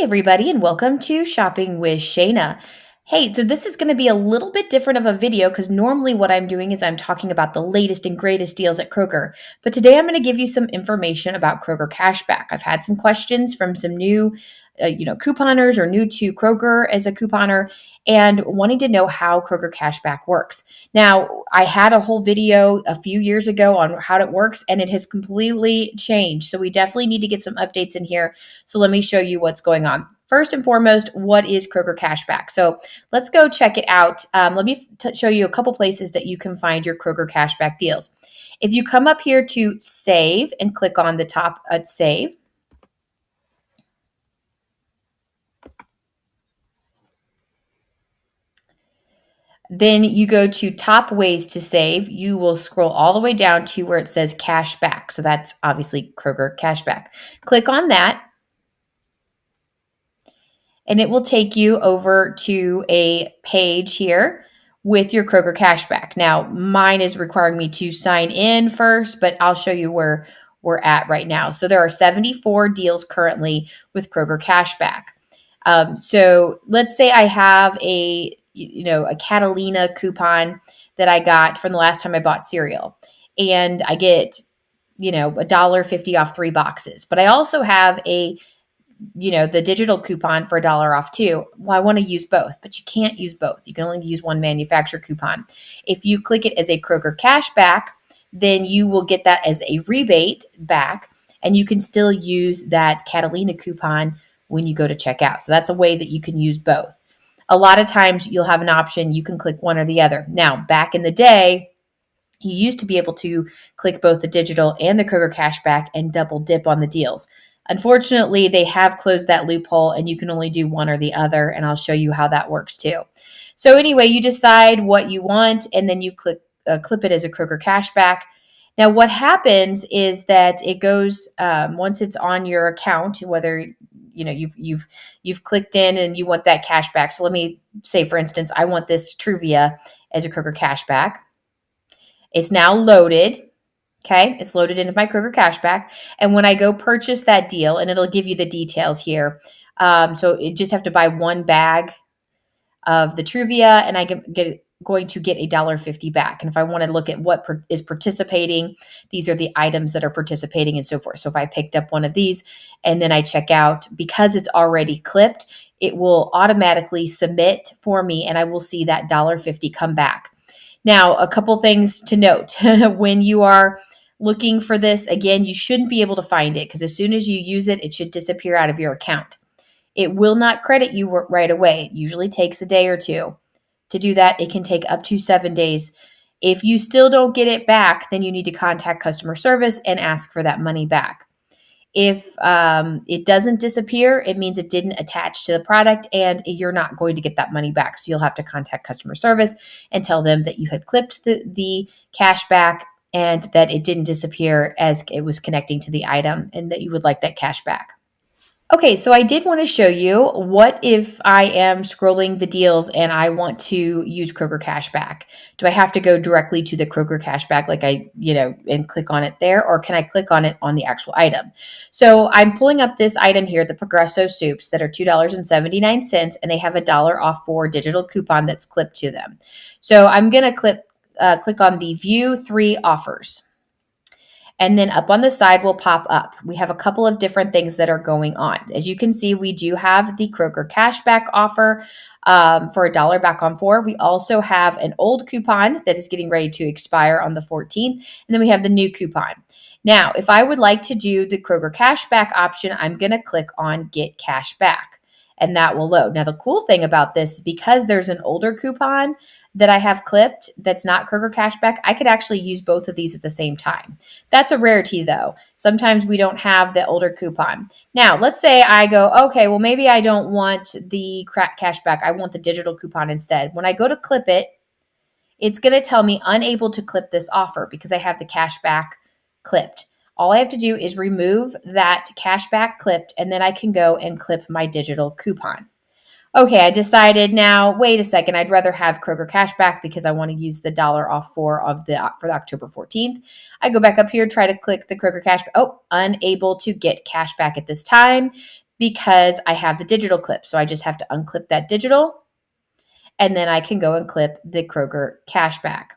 everybody, and welcome to Shopping with Shana. Hey, so this is going to be a little bit different of a video because normally what I'm doing is I'm talking about the latest and greatest deals at Kroger. But today I'm going to give you some information about Kroger Cashback. I've had some questions from some new, couponers or new to Kroger as a couponer and wanting to know how Kroger Cashback works. Now, I had a whole video a few years ago on how it works and it has completely changed. So we definitely need to get some updates in here. So let me show you what's going on. First and foremost, what is Kroger Cashback? So let's go check it out. Let me show you a couple places that you can find your Kroger Cashback deals. If you come up here to Save and click on the top at Save, then you go to Top Ways to Save. You will scroll all the way down to where it says Cashback. So that's obviously Kroger Cashback. Click on that. And it will take you over to a page here with your Kroger Cashback. Now, mine is requiring me to sign in first, but I'll show you where we're at right now. So there are 74 deals currently with Kroger Cashback. So let's say I have a Catalina coupon that I got from the last time I bought cereal, and I get $1.50 off 3 boxes. But I also have the digital coupon for $1 off too. Well, I want to use both, but you can't use both. You can only use one manufacturer coupon. If you click it as a Kroger Cashback, then you will get that as a rebate back, and you can still use that Catalina coupon when you go to checkout. So that's a way that you can use both. A lot of times you'll have an option, you can click one or the other. Now, back in the day, you used to be able to click both the digital and the Kroger Cashback and double dip on the deals. Unfortunately, they have closed that loophole and you can only do one or the other, and I'll show you how that works too. So anyway, you decide what you want and then you clip it as a Kroger Cashback. Now, what happens is that it goes once it's on your account, whether you've clicked in and you want that cashback. So let me say, for instance, I want this Truvia as a Kroger Cashback. It's now loaded. Okay, it's loaded into my Kroger Cashback. And when I go purchase that deal, and it'll give you the details here. So you just have to buy one bag of the Truvia, and I going to get $1.50 back. And if I want to look at what is participating, these are the items that are participating and so forth. So if I picked up one of these and then I check out, because it's already clipped, it will automatically submit for me and I will see that $1.50 come back. Now, a couple things to note. When you are looking for this, again, you shouldn't be able to find it because as soon as you use it, it should disappear out of your account. It will not credit you right away. It usually takes a day or two. To do that, it can take up to 7 days. If you still don't get it back, then you need to contact customer service and ask for that money back. If it doesn't disappear, it means it didn't attach to the product and you're not going to get that money back. So you'll have to contact customer service and tell them that you had clipped the cash back and that it didn't disappear as it was connecting to the item and that you would like that cash back. Okay, so I did want to show you what if I am scrolling the deals and I want to use Kroger Cashback. Do I have to go directly to the Kroger Cashback and click on it there, or can I click on it on the actual item? So I'm pulling up this item here, the Progresso soups that are $2.79, and they have $1 off for digital coupon that's clipped to them. So I'm going to click on the View 3 offers. And then up on the side will pop up. We have a couple of different things that are going on. As you can see, we do have the Kroger Cashback offer for $1 back on 4. We also have an old coupon that is getting ready to expire on the 14th. And then we have the new coupon. Now, if I would like to do the Kroger Cashback option, I'm going to click on Get Cashback. And that will load. Now, the cool thing about this is because there's an older coupon that I have clipped that's not Kroger Cashback, I could actually use both of these at the same time. That's a rarity, though. Sometimes we don't have the older coupon. Now, let's say I go, okay, well, maybe I don't want the cashback. I want the digital coupon instead. When I go to clip it, it's going to tell me unable to clip this offer because I have the cashback clipped. All I have to do is remove that cashback clipped, and then I can go and clip my digital coupon. Okay, I decided now, wait a second, I'd rather have Kroger Cashback because I want to use the $1 off for the October 14th. I go back up here, try to click the Kroger Cashback. Oh, unable to get cashback at this time because I have the digital clip. So I just have to unclip that digital, and then I can go and clip the Kroger cashback.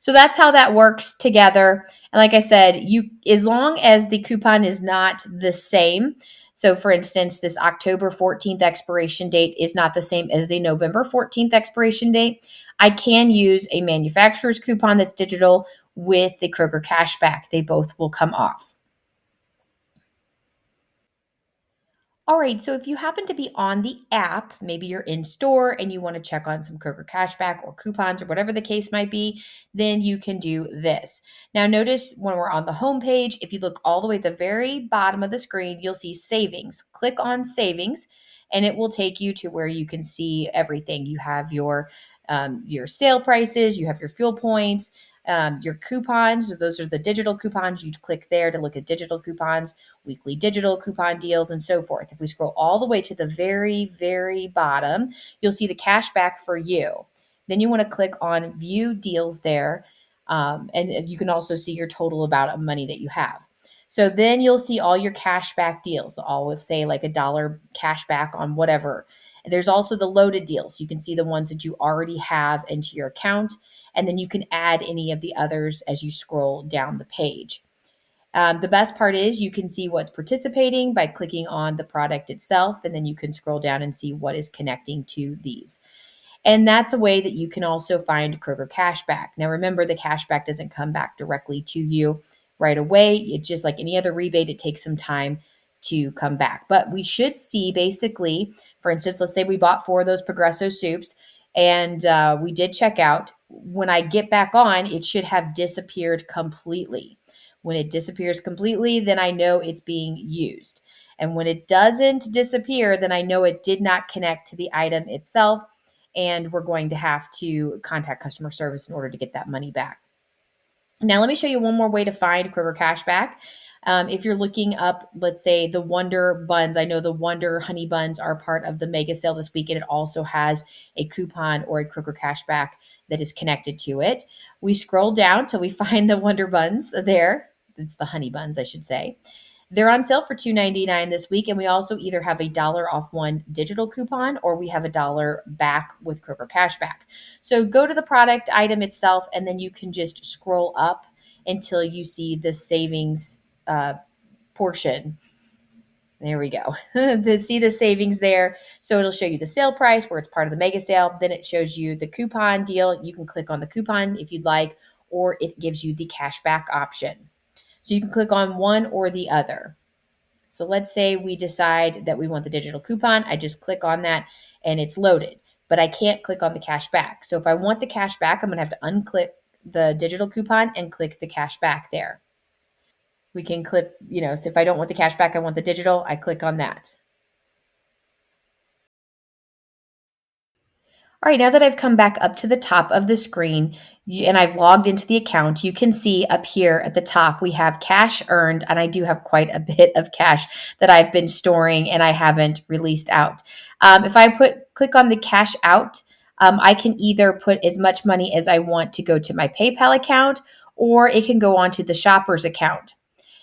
So that's how that works together. And like I said, as long as the coupon is not the same. So for instance, this October 14th expiration date is not the same as the November 14th expiration date. I can use a manufacturer's coupon that's digital with the Kroger cashback. They both will come off. All right, so if you happen to be on the app, maybe you're in store and you want to check on some Kroger cashback or coupons or whatever the case might be, then you can do this. Now, notice when we're on the home page, if you look all the way at the very bottom of the screen, you'll see savings. Click on savings, and it will take you to where you can see everything. You have your sale prices, you have your fuel points, your coupons. Those are the digital coupons. You'd click there to look at digital coupons, weekly digital coupon deals, and so forth. If we scroll all the way to the very, very bottom, you'll see the cash back for you. Then you want to click on view deals there. And you can also see your total amount of money that you have. So then you'll see all your cash back deals. I'll always say like $1 cash back on whatever. And there's also the loaded deals. You can see the ones that you already have into your account, and then you can add any of the others as you scroll down the page. The best part is you can see what's participating by clicking on the product itself, and then you can scroll down and see what is connecting to these. And that's a way that you can also find Kroger cashback. Now, remember, the cashback doesn't come back directly to you right away. It's just like any other rebate, it takes some time to come back. But we should see basically, for instance, let's say we bought 4 of those Progresso soups and we did check out. When I get back on, it should have disappeared completely. When it disappears completely, then I know it's being used. And when it doesn't disappear, then I know it did not connect to the item itself, and we're going to have to contact customer service in order to get that money back. Now, let me show you one more way to find Kroger cashback. If you're looking up, let's say, the Wonder Buns, I know the Wonder Honey Buns are part of the mega sale this week, and it also has a coupon or a Kroger cashback that is connected to it. We scroll down till we find the Wonder Buns there. It's the Honey Buns, I should say. They're on sale for $2.99 this week, and we also either have a $1 off one digital coupon or we have a $1 back with Kroger cashback. So go to the product item itself, and then you can just scroll up until you see the savings portion. There we go. See the savings there. So it'll show you the sale price where it's part of the mega sale. Then it shows you the coupon deal. You can click on the coupon if you'd like, or it gives you the cashback option. So you can click on one or the other. So let's say we decide that we want the digital coupon. I just click on that and it's loaded, but I can't click on the cash back. So if I want the cash back, I'm going to have to unclick the digital coupon and click the cash back there. We can click, so if I don't want the cash back, I want the digital, I click on that. All right, now that I've come back up to the top of the screen and I've logged into the account, you can see up here at the top, we have cash earned, and I do have quite a bit of cash that I've been storing and I haven't released out. If I click on the cash out, I can either put as much money as I want to go to my PayPal account, or it can go on to the shopper's account.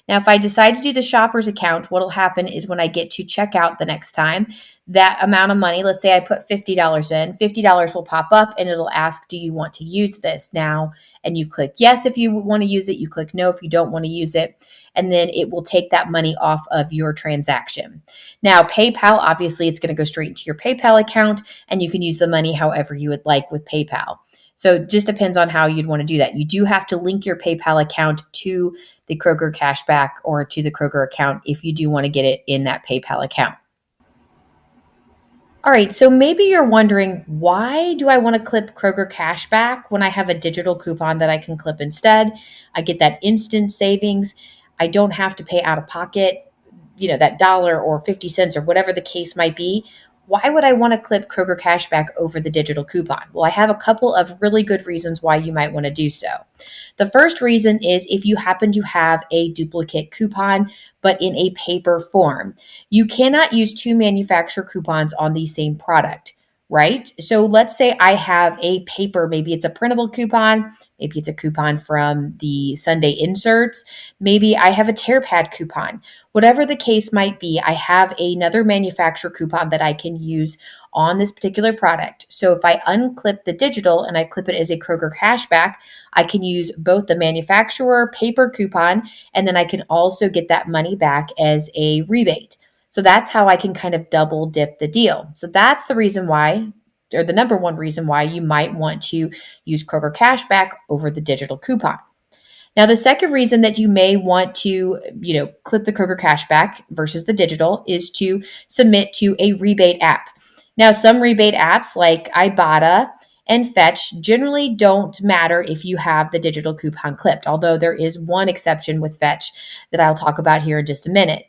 Now, if I decide to do the shopper's account, what will happen is when I get to checkout the next time, that amount of money, let's say I put $50 in, $50 will pop up and it'll ask, do you want to use this now? And you click yes if you want to use it, you click no if you don't want to use it, and then it will take that money off of your transaction. Now, PayPal, obviously, it's going to go straight into your PayPal account, and you can use the money however you would like with PayPal. So it just depends on how you'd want to do that. You do have to link your PayPal account to the Kroger cashback or to the Kroger account if you do want to get it in that PayPal account. All right, so maybe you're wondering, why do I want to clip Kroger cashback when I have a digital coupon that I can clip instead? I get that instant savings. I don't have to pay out of pocket, that dollar or 50 cents or whatever the case might be. Why would I want to clip Kroger cashback over the digital coupon? Well, I have a couple of really good reasons why you might want to do so. The first reason is if you happen to have a duplicate coupon, but in a paper form. You cannot use 2 manufacturer coupons on the same product. right? So let's say I have a paper, maybe it's a printable coupon, maybe it's a coupon from the Sunday inserts, maybe I have a tear pad coupon. Whatever the case might be, I have another manufacturer coupon that I can use on this particular product. So if I unclip the digital and I clip it as a Kroger cashback, I can use both the manufacturer paper coupon and then I can also get that money back as a rebate. So that's how I can kind of double dip the deal. So that's the reason why, or the number one reason why you might want to use Kroger Cashback over the digital coupon. Now, the second reason that you may want to, clip the Kroger Cashback versus the digital is to submit to a rebate app. Now, some rebate apps like Ibotta and Fetch generally don't matter if you have the digital coupon clipped, although there is one exception with Fetch that I'll talk about here in just a minute.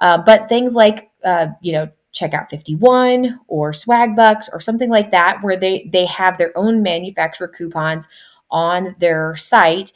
But things like, Checkout 51 or Swag Bucks or something like that, where they have their own manufacturer coupons on their site,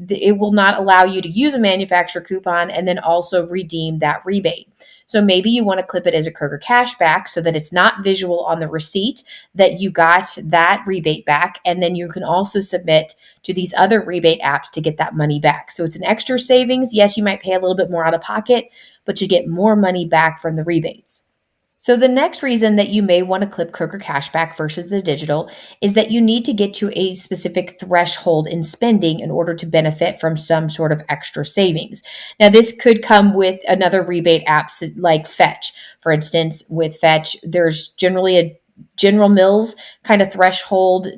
it will not allow you to use a manufacturer coupon and then also redeem that rebate. So maybe you want to clip it as a Kroger cashback so that it's not visual on the receipt that you got that rebate back. And then you can also submit to these other rebate apps to get that money back. So it's an extra savings. Yes, you might pay a little bit more out of pocket, but you get more money back from the rebates. So the next reason that you may want to clip Kroger Cashback versus the digital is that you need to get to a specific threshold in spending in order to benefit from some sort of extra savings. Now, this could come with another rebate apps like Fetch. For instance, with Fetch, there's generally a General Mills kind of threshold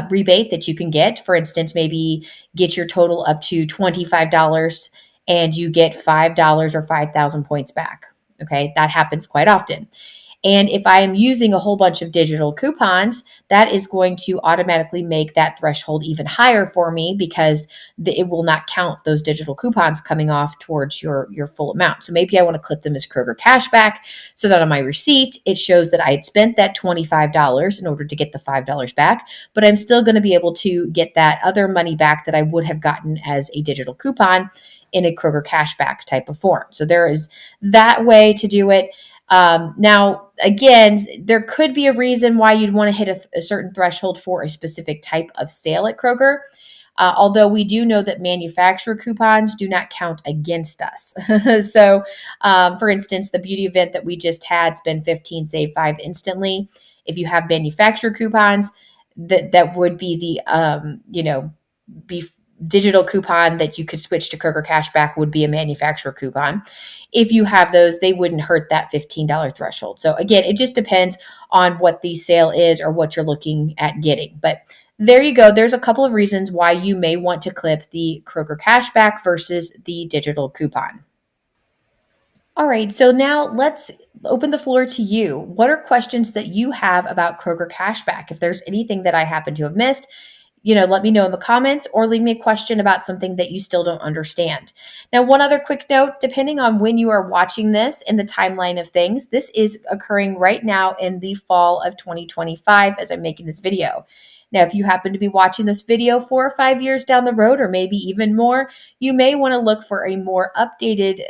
rebate that you can get. For instance, maybe get your total up to $25 and you get $5 or 5,000 points back. Okay, that happens quite often. And if I am using a whole bunch of digital coupons, that is going to automatically make that threshold even higher for me because it will not count those digital coupons coming off towards your full amount. So maybe I want to clip them as Kroger cashback so that on my receipt, it shows that I had spent that $25 in order to get the $5 back, but I'm still going to be able to get that other money back that I would have gotten as a digital coupon in a Kroger cashback type of form. So there is that way to do it. Now, again, there could be a reason why you'd want to hit a certain threshold for a specific type of sale at Kroger. Although we do know that manufacturer coupons do not count against us. So, for instance, the beauty event that we just had, spend 15, save 5 instantly. If you have manufacturer coupons, that would be the, digital coupon that you could switch to Kroger Cashback would be a manufacturer coupon. If you have those, they wouldn't hurt that $15 threshold. So again, it just depends on what the sale is or what you're looking at getting. But there you go. There's a couple of reasons why you may want to clip the Kroger Cashback versus the digital coupon. All right, so now let's open the floor to you. What are questions that you have about Kroger Cashback? If there's anything that I happen to have missed, let me know in the comments or leave me a question about something that you still don't understand. Now, one other quick note, depending on when you are watching this in the timeline of things, this is occurring right now in the fall of 2025 as I'm making this video. Now, if you happen to be watching this video 4 or 5 years down the road, or maybe even more, you may want to look for a more updated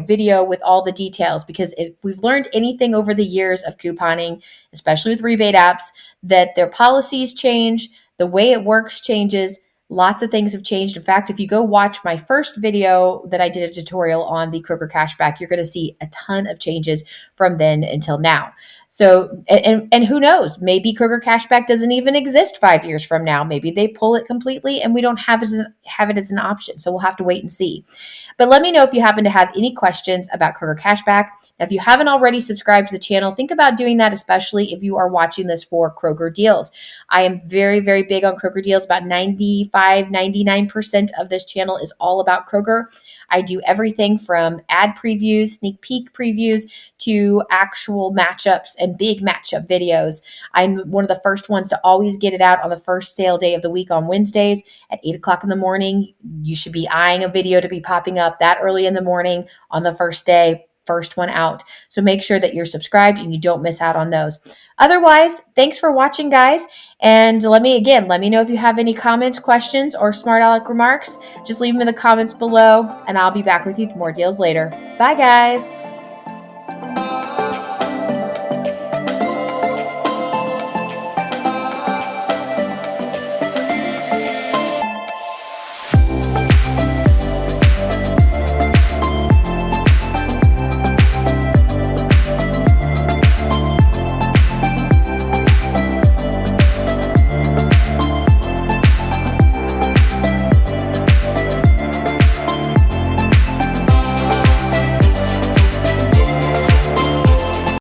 video with all the details, because if we've learned anything over the years of couponing, especially with rebate apps, that their policies change, the way it works changes. Lots of things have changed. In fact, if you go watch my first video that I did a tutorial on the Kroger Cashback, you're going to see a ton of changes from then until now. So, and who knows, maybe Kroger Cashback doesn't even exist 5 years from now. Maybe they pull it completely and we don't have it as an option. So we'll have to wait and see. But let me know if you happen to have any questions about Kroger Cashback. Now, if you haven't already subscribed to the channel, think about doing that, especially if you are watching this for Kroger deals. I am very, very big on Kroger deals. About 95, 99% of this channel is all about Kroger. I do everything from ad previews, sneak peek previews, to actual matchups and big matchup videos. I'm one of the first ones to always get it out on the first sale day of the week on Wednesdays at 8 o'clock in the morning. You should be eyeing a video to be popping up that early in the morning on the first day, first one out. So make sure that you're subscribed and you don't miss out on those. Otherwise, thanks for watching, guys. And let me know if you have any comments, questions, or smart aleck remarks. Just leave them in the comments below, and I'll be back with you with more deals later. Bye, guys.